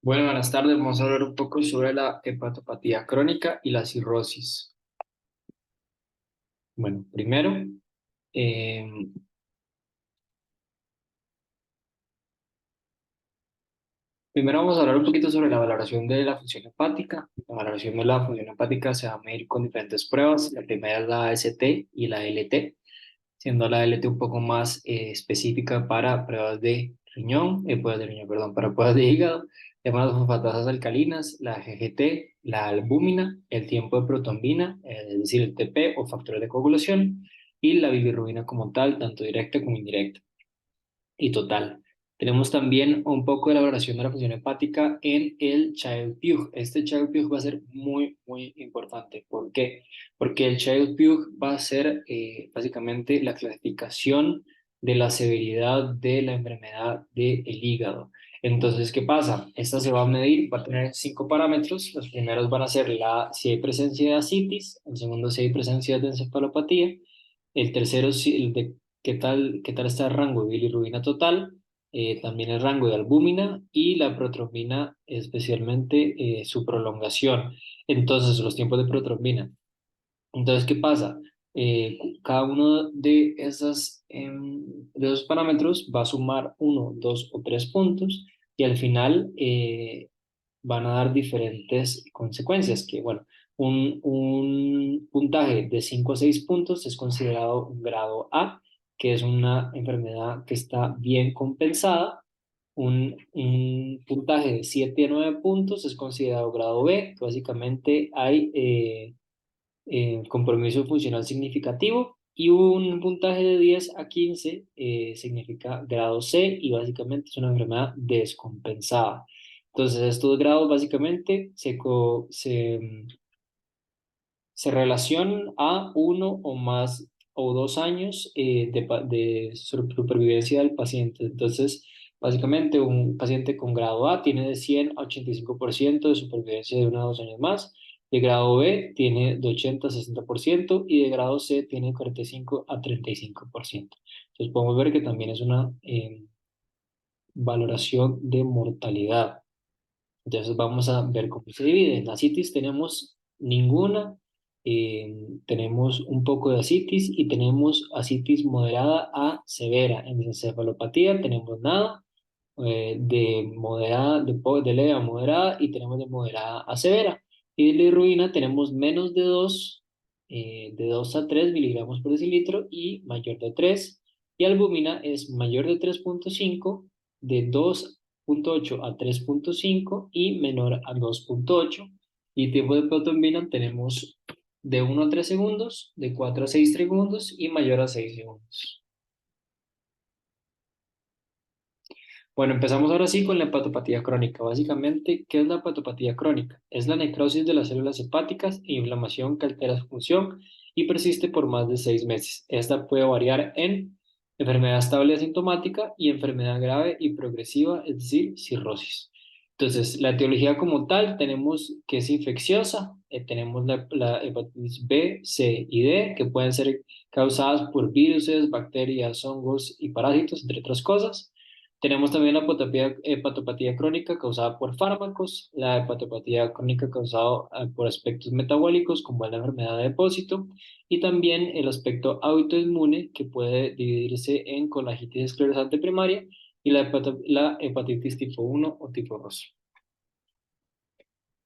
Bueno, buenas tardes. Vamos a hablar un poco sobre la hepatopatía crónica y la cirrosis. Bueno, eh, primero vamos a hablar un poquito sobre la valoración de la función hepática. La valoración de la función hepática se va a medir con diferentes pruebas. La primera es la AST y la LT, siendo la LT un poco más específica para pruebas de riñón, perdón, para pruebas de hígado, llamadas fosfatasas alcalinas, la GGT, la albúmina, el tiempo de protombina, es decir, el TP o factores de coagulación, y la bilirrubina como tal, tanto directa como indirecta y total. Tenemos también un poco de elaboración de la función hepática en el Child-Pugh. Este Child-Pugh va a ser muy, muy importante. ¿Por qué? Porque el Child-Pugh va a ser básicamente la clasificación de la severidad de la enfermedad del hígado. Entonces, ¿qué pasa? Esta se va a medir, va a tener cinco parámetros. Los primeros van a ser si hay presencia de ascitis, el segundo si hay presencia de encefalopatía, el tercero el de qué tal está el rango de bilirrubina total, también el rango de albúmina y la protrombina, especialmente su prolongación. Entonces, los tiempos de protrombina. Entonces, ¿qué pasa? Cada uno de esos parámetros va a sumar uno, dos o tres puntos y al final van a dar diferentes consecuencias. Que, bueno, un puntaje de 5 a 6 puntos es considerado un grado A, que es una enfermedad que está bien compensada. Un puntaje de 7 a 9 puntos es considerado grado B, que básicamente hay compromiso funcional significativo, y un puntaje de 10 a 15 significa grado C y básicamente es una enfermedad descompensada. Entonces, estos grados básicamente se relacionan a uno o más o 2 años de supervivencia del paciente. Entonces, básicamente un paciente con grado A tiene de 100 a 85% de supervivencia de 1 a 2 años más. De grado B tiene de 80 a 60% y de grado C tiene 45 a 35%. Entonces podemos ver que también es una valoración de mortalidad. Entonces vamos a ver cómo se divide. En la citis tenemos ninguna, tenemos un poco de asitis y tenemos asitis moderada a severa. En encefalopatía tenemos nada, de moderada, de leve a moderada, y tenemos de moderada a severa. Y de bilirrubina tenemos menos de 2 a 3 miligramos por decilitro y mayor de 3. Y albúmina es mayor de 3,5, de 2,8 a 3,5 y menor a 2,8. Y tiempo de protombina tenemos de 1 a 3 segundos, de 4 a 6 segundos y mayor a 6 segundos. Bueno, empezamos ahora sí con la hepatopatía crónica. Básicamente, ¿qué es la hepatopatía crónica? Es la necrosis de las células hepáticas e inflamación que altera su función y persiste por más de 6 meses. Esta puede variar en enfermedad estable asintomática y enfermedad grave y progresiva, es decir, cirrosis. Entonces, la etiología como tal, tenemos que es infecciosa, tenemos la hepatitis B, C y D, que pueden ser causadas por virus, bacterias, hongos y parásitos, entre otras cosas. Tenemos también la hepatopatía crónica causada por fármacos, la hepatopatía crónica causada por aspectos metabólicos, como es la enfermedad de depósito, y también el aspecto autoinmune, que puede dividirse en colangitis esclerosante primaria y la hepatitis tipo 1 o tipo 2.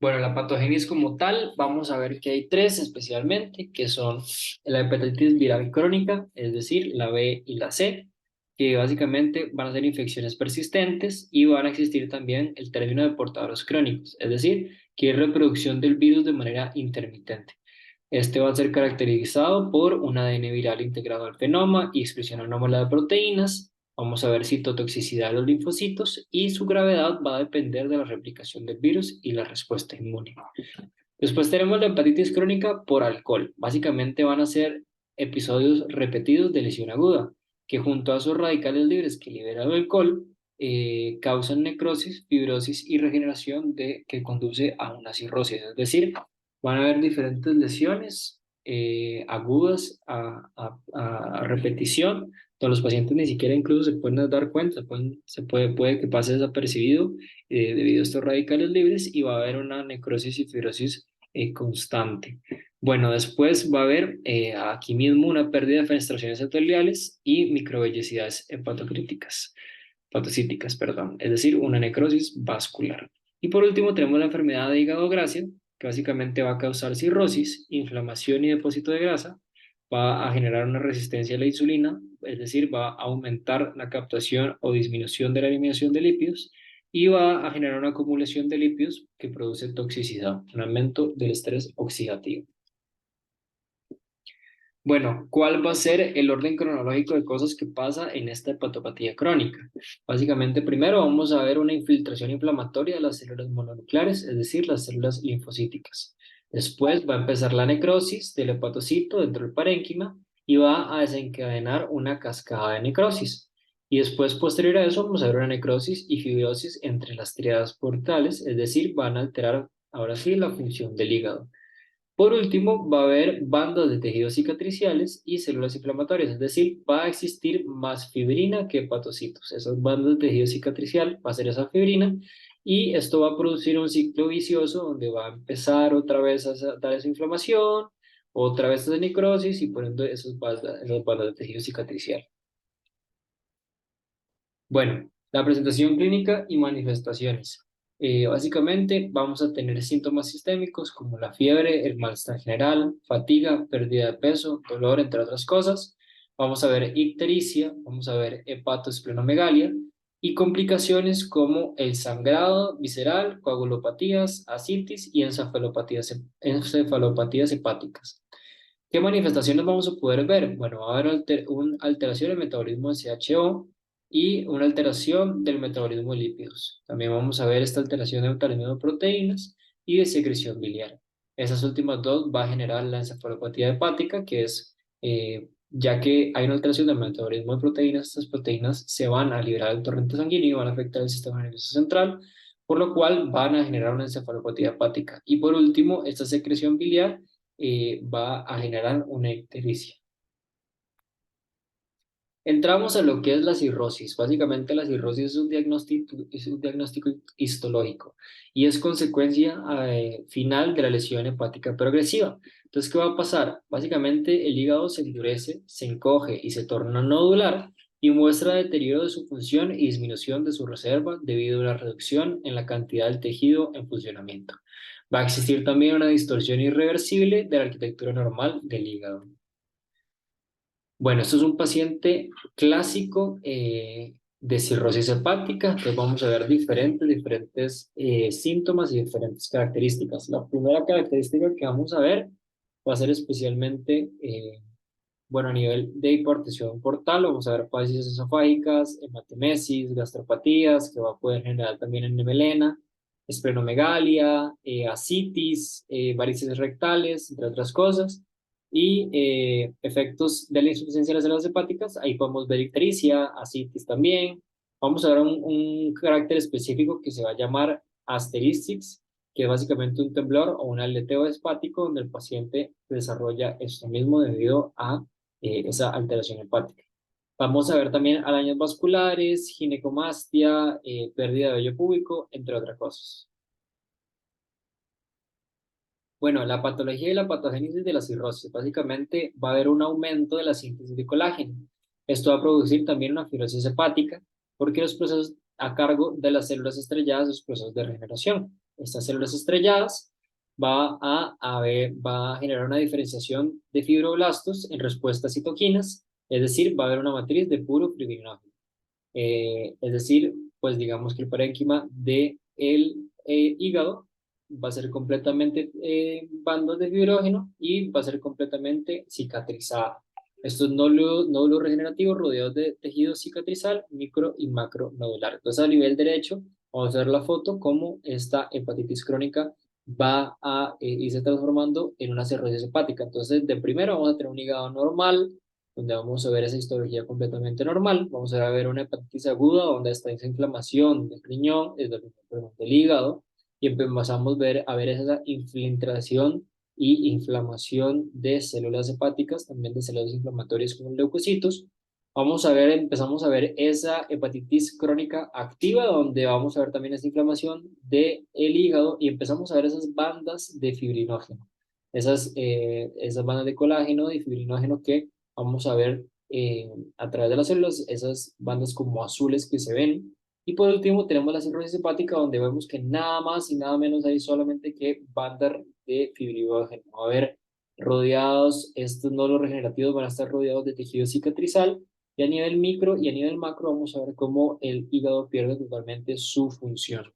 Bueno, la patogenia como tal, vamos a ver que hay tres especialmente, que son la hepatitis viral crónica, es decir, la B y la C, que básicamente van a ser infecciones persistentes, y van a existir también el término de portadores crónicos, es decir, que es reproducción del virus de manera intermitente. Este va a ser caracterizado por un ADN viral integrado al genoma y expresión anómala de proteínas. Vamos a ver citotoxicidad de los linfocitos, y su gravedad va a depender de la replicación del virus y la respuesta inmune. Después tenemos la hepatitis crónica por alcohol. Básicamente van a ser episodios repetidos de lesión aguda, que junto a sus radicales libres que libera el alcohol, causan necrosis, fibrosis y regeneración que conduce a una cirrosis. Es decir, van a haber diferentes lesiones agudas a repetición Entonces, los pacientes ni siquiera incluso se pueden dar cuenta, puede que pase desapercibido debido a estos radicales libres y va a haber una necrosis y fibrosis constante. Bueno, después va a haber aquí mismo una pérdida de fenestraciones endoteliales y microvellosidades hepatocíticas, perdón, es decir, una necrosis vascular. Y por último tenemos la enfermedad de hígado gracia, que básicamente va a causar cirrosis, inflamación y depósito de grasa, va a generar una resistencia a la insulina, es decir, va a aumentar la captación o disminución de la eliminación de lípidos y va a generar una acumulación de lípidos que produce toxicidad, un aumento del estrés oxidativo. Bueno, ¿cuál va a ser el orden cronológico de cosas que pasa en esta hepatopatía crónica? Básicamente, primero vamos a ver una infiltración inflamatoria de las células mononucleares, es decir, las células linfocíticas. Después va a empezar la necrosis del hepatocito dentro del parénquima y va a desencadenar una cascada de necrosis. Y después, posterior a eso, vamos a ver una necrosis y fibrosis entre las tríadas portales, es decir, van a alterar ahora sí la función del hígado. Por último, va a haber bandas de tejidos cicatriciales y células inflamatorias, es decir, va a existir más fibrina que hepatocitos. Esas bandas de tejido cicatricial va a ser esa fibrina y esto va a producir un ciclo vicioso donde va a empezar otra vez a dar esa inflamación, otra vez esa necrosis y por ende esas bandas de tejido cicatricial. Bueno, la presentación clínica y manifestaciones. Básicamente vamos a tener síntomas sistémicos como la fiebre, el malestar general, fatiga, pérdida de peso, dolor, entre otras cosas. Vamos a ver ictericia, vamos a ver hepatosplenomegalia y complicaciones como el sangrado visceral, coagulopatías, ascitis y encefalopatías hepáticas. ¿Qué manifestaciones vamos a poder ver? Bueno, va a haber una alteración del metabolismo de CHO y una alteración del metabolismo de lípidos. También vamos a ver esta alteración del metabolismo de proteínas y de secreción biliar. Esas últimas dos va a generar la encefalopatía hepática, que es, ya que hay una alteración del metabolismo de proteínas, estas proteínas se van a liberar del torrente sanguíneo y van a afectar el sistema nervioso central, por lo cual van a generar una encefalopatía hepática. Y por último, esta secreción biliar va a generar una ictericia. Entramos a lo que es la cirrosis. Básicamente la cirrosis es un diagnóstico histológico y es consecuencia final de la lesión hepática progresiva. Entonces, ¿qué va a pasar? Básicamente el hígado se endurece, se encoge y se torna nodular y muestra deterioro de su función y disminución de su reserva debido a una reducción en la cantidad del tejido en funcionamiento. Va a existir también una distorsión irreversible de la arquitectura normal del hígado. Bueno, esto es un paciente clásico de cirrosis hepática, entonces vamos a ver diferentes síntomas y diferentes características. La primera característica que vamos a ver va a ser especialmente, bueno, a nivel de hipertensión portal, vamos a ver parálisis esofágicas, hematemesis, gastropatías, que va a poder generar también en melena, esplenomegalia, ascitis, varices rectales, entre otras cosas y efectos de la insuficiencia de las células hepáticas. Ahí podemos ver ictericia, ascitis también. Vamos a ver un carácter específico que se va a llamar asteristics, que es básicamente un temblor o un aleteo hepático donde el paciente desarrolla esto mismo debido a esa alteración hepática. Vamos a ver también arañas vasculares, ginecomastia, pérdida de vello púbico, entre otras cosas. Bueno, la patología y la patogénesis de la cirrosis. Básicamente va a haber un aumento de la síntesis de colágeno. Esto va a producir también una fibrosis hepática porque los procesos a cargo de las células estrelladas, los procesos de regeneración. Estas células estrelladas va a generar una diferenciación de fibroblastos en respuesta a citoquinas, es decir, va a haber una matriz de puro fibrinógeno. Es decir, pues digamos que el parénquima del hígado va a ser completamente bandos de fibrógeno y va a ser completamente cicatrizada. Estos nódulos regenerativos rodeados de tejido cicatrizal, micro y macro nodular. Entonces, a nivel derecho, vamos a ver la foto cómo esta hepatitis crónica va a irse transformando en una cirrosis hepática. Entonces, de primero vamos a tener un hígado normal, donde vamos a ver esa histología completamente normal. Vamos a ver una hepatitis aguda, donde está esa inflamación del riñón, del hígado, y empezamos a ver esa infiltración y inflamación de células hepáticas, también de células inflamatorias como leucocitos. vamos a ver, empezamos a ver esa hepatitis crónica activa, donde vamos a ver también esa inflamación del hígado y empezamos a ver esas bandas de fibrinógeno, esas bandas de colágeno y fibrinógeno que vamos a ver a través de las células, esas bandas como azules que se ven. Y por último tenemos la cirrosis hepática, donde vemos que nada más y nada menos hay solamente que bandas de fibrinógeno. Va a haber rodeados, estos nódulos regenerativos van a estar rodeados de tejido cicatrizal y a nivel micro y a nivel macro vamos a ver cómo el hígado pierde totalmente su función.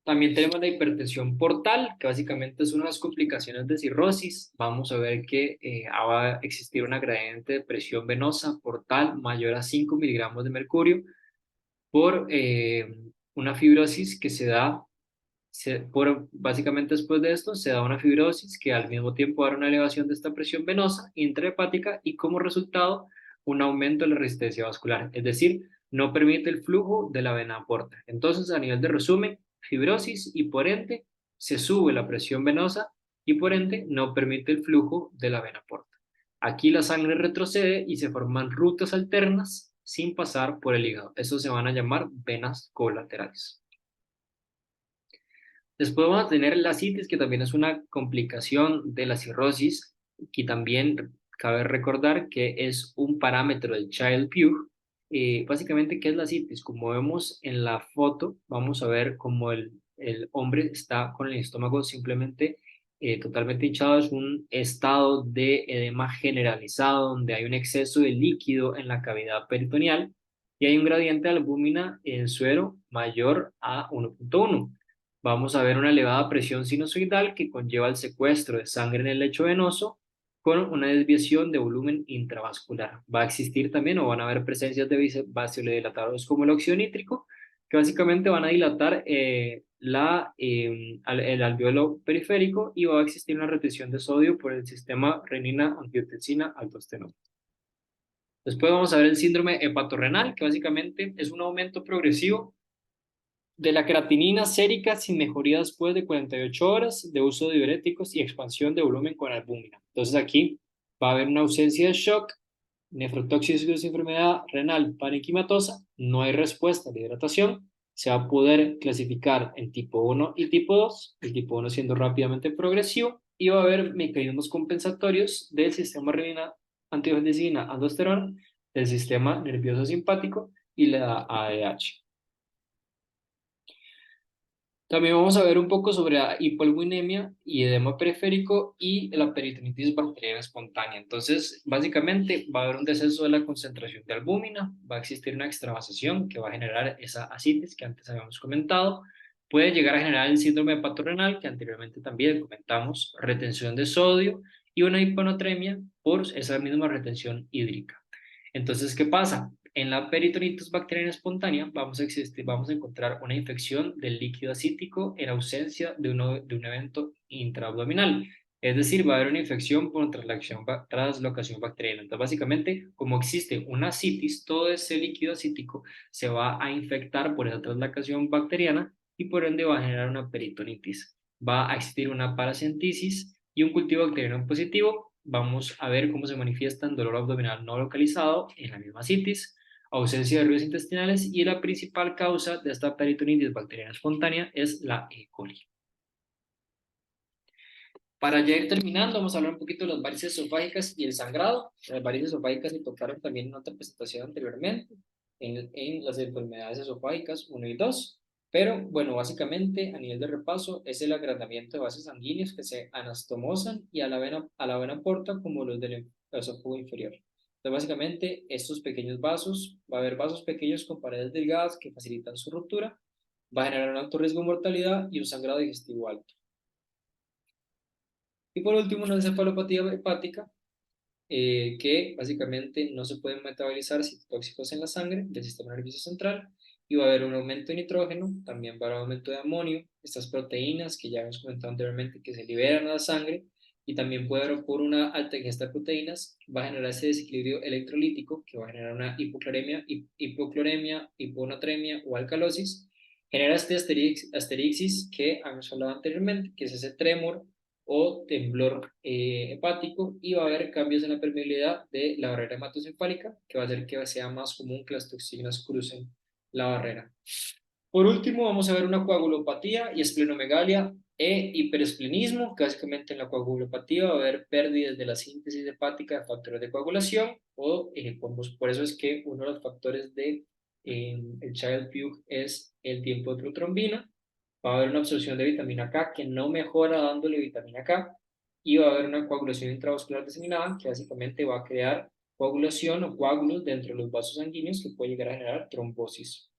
También tenemos la hipertensión portal, que básicamente es una de las complicaciones de cirrosis. Vamos a ver que va a existir una gradiente de presión venosa portal mayor a 5 miligramos de mercurio por una fibrosis que se da básicamente después de esto se da una fibrosis que al mismo tiempo da una elevación de esta presión venosa intrahepática y como resultado un aumento de la resistencia vascular, es decir, no permite el flujo de la vena porta. Entonces, a nivel de resumen, fibrosis y por ende se sube la presión venosa y por ende no permite el flujo de la vena porta. Aquí la sangre retrocede y se forman rutas alternas sin pasar por el hígado. Eso se van a llamar venas colaterales. Después vamos a tener la citis, que también es una complicación de la cirrosis, que también cabe recordar que es un parámetro del Child-Pugh. Básicamente, ¿qué es la citis? Como vemos en la foto, vamos a ver cómo el hombre está con el estómago simplemente totalmente hinchado. Es un estado de edema generalizado, donde hay un exceso de líquido en la cavidad peritoneal y hay un gradiente de albúmina en suero mayor a 1.1. Vamos a ver una elevada presión sinusoidal que conlleva el secuestro de sangre en el lecho venoso con una desviación de volumen intravascular. Va a existir también o van a haber presencias de vasodilatados como el óxido nítrico, que básicamente van a dilatar el alveolo periférico y va a existir una retención de sodio por el sistema renina-angiotensina-aldosterona. Después vamos a ver el síndrome hepatorrenal, que básicamente es un aumento progresivo de la creatinina sérica sin mejoría después de 48 horas de uso de diuréticos y expansión de volumen con albúmina. Entonces aquí va a haber una ausencia de shock, nefrotoxicidad, enfermedad renal parenquimatosa, no hay respuesta de hidratación, se va a poder clasificar en tipo 1 y tipo 2, el tipo 1 siendo rápidamente progresivo, y va a haber mecanismos compensatorios del sistema renina, angiotensina, aldosterona, del sistema nervioso simpático y la ADH. También vamos a ver un poco sobre la hipoalbuminemia y edema periférico y la peritonitis bacteriana espontánea. Entonces, básicamente va a haber un descenso de la concentración de albúmina, va a existir una extravasación que va a generar esa ascitis que antes habíamos comentado, puede llegar a generar el síndrome hepatorrenal que anteriormente también comentamos, retención de sodio y una hiponatremia por esa misma retención hídrica. Entonces, ¿qué pasa? En la peritonitis bacteriana espontánea vamos a encontrar una infección del líquido acítico en ausencia de un evento intraabdominal. Es decir, va a haber una infección por traslocación bacteriana. Entonces, básicamente, como existe una ascitis, todo ese líquido acítico se va a infectar por esa traslocación bacteriana y por ende va a generar una peritonitis. Va a existir una paracentesis y un cultivo bacteriano positivo. Vamos a ver cómo se manifiesta en dolor abdominal no localizado en la misma citis, ausencia de ruidos intestinales y la principal causa de esta peritonitis bacteriana espontánea es la E. coli. Para ya ir terminando, vamos a hablar un poquito de las varices esofágicas y el sangrado. Las varices esofágicas se tocaron también en otra presentación anteriormente, en las enfermedades esofágicas 1 y 2. Pero bueno, básicamente a nivel de repaso es el agrandamiento de vasos sanguíneos que se anastomosan y a la vena porta como los del esófago inferior. Entonces básicamente estos pequeños vasos, va a haber vasos pequeños con paredes delgadas que facilitan su ruptura, va a generar un alto riesgo de mortalidad y un sangrado digestivo alto. Y por último, una encefalopatía hepática, que básicamente no se pueden metabolizar citotóxicos en la sangre del sistema nervioso central y va a haber un aumento de nitrógeno, también va a haber un aumento de amonio, estas proteínas que ya hemos comentado anteriormente que se liberan a la sangre y también puede haber por una alta ingesta de proteínas, va a generar ese desequilibrio electrolítico que va a generar una hipocloremia, hiponatremia o alcalosis, genera este asterixis que hemos hablado anteriormente, que es ese tremor o temblor hepático, y va a haber cambios en la permeabilidad de la barrera hematocefálica, que va a hacer que sea más común que las toxinas crucen la barrera. Por último, vamos a ver una coagulopatía y esplenomegalia hiperesplenismo, que básicamente en la coagulopatía va a haber pérdidas de la síntesis hepática de factores de coagulación, o por eso es que uno de los factores de el Child-Pugh es el tiempo de protrombina. Va a haber una absorción de vitamina K que no mejora dándole vitamina K, y va a haber una coagulación intravascular diseminada que básicamente va a crear coagulación o coágulos dentro de los vasos sanguíneos que puede llegar a generar trombosis.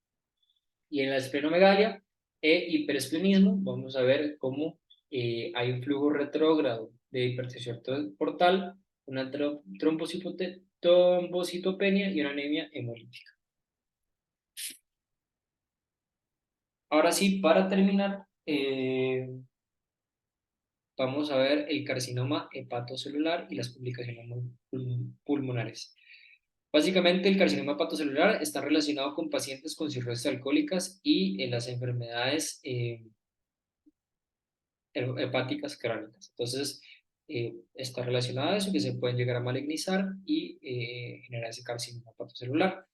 Y en la esplenomegalia hiperesplenismo vamos a ver cómo hay un flujo retrógrado de hipertensión portal, una trombocitopenia y una anemia hemolítica. Ahora sí, para terminar, vamos a ver el carcinoma hepatocelular y las complicaciones pulmonares. Básicamente, el carcinoma hepatocelular está relacionado con pacientes con cirrosis alcohólicas y en las enfermedades hepáticas crónicas. Entonces, está relacionado a eso, que se pueden llegar a malignizar y generar ese carcinoma hepatocelular.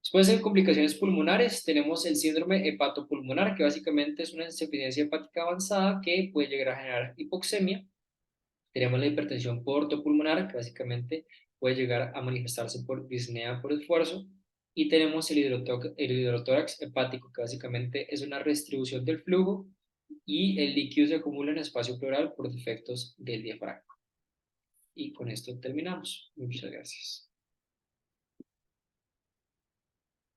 Después de complicaciones pulmonares, tenemos el síndrome hepatopulmonar, que básicamente es una insuficiencia hepática avanzada que puede llegar a generar hipoxemia. Tenemos la hipertensión portopulmonar, que básicamente puede llegar a manifestarse por disnea por esfuerzo. Y tenemos el hidrotórax hepático, que básicamente es una restribución del flujo y el líquido se acumula en espacio pleural por defectos del diafragma. Y con esto terminamos. Muchas gracias.